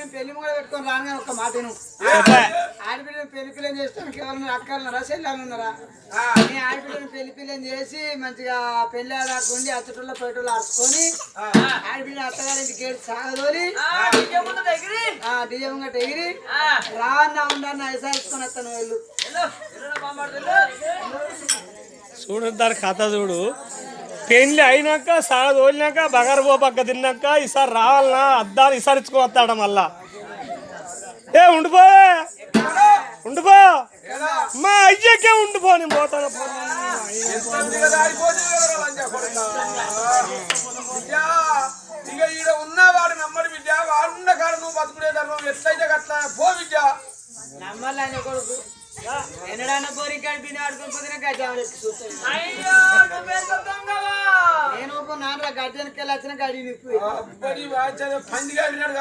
మేము పెళ్లి కూడా పెట్టుకొని రాగానే ఒక మాటను ఆడపిల్లని పెళ్లి పిల్లని చేస్తానికి ఎవరన్నా అక్కలున్నారా చెల్లెలు ఉన్నారా నీ ఆడపిల్లని పెళ్లి పిల్లని చేసి మంచిగా పెళ్లి రాకుండి అచ్చటోళ్ళ పేటోళ్ళు అరుచుకొని ఆడపిల్లని అత్తగారింటి గేట్ సాగదోలి డిజే ముంగట ఎగిరి రావన్నా ఉండన్న ఐసాసుకొని వస్తాను వెళ్ళు చూడు దాని కథ చూడు పెళ్లి అయినాక సాగ తోలినాక బగారు పో పక్క తిన్నాక ఈసారి రావాలన్నా అద్దాలు ఈసారి ఇచ్చుకొని వస్తాడ మళ్ళా ఉండిపో ఉండిపో మా అయ్యకే ఉండిపో నేను పోతాను ఇక ఈడ ఉన్నవాడు నమ్మడు విద్య వాడున్న కాడ నువ్వు బతుకునే ధర్మం ఎట్లయితే అట్లా పో విద్య నమ్మల్ని కొడుకు ఎన్నడన్నా కోరి కడిపిన ఆడుకోకపోతే గడ్డి చూస్తాను నేను నాన్న గడ్డెనకెళ్ళి వచ్చిన గడి నిప్పు పందిగా విన్నాడు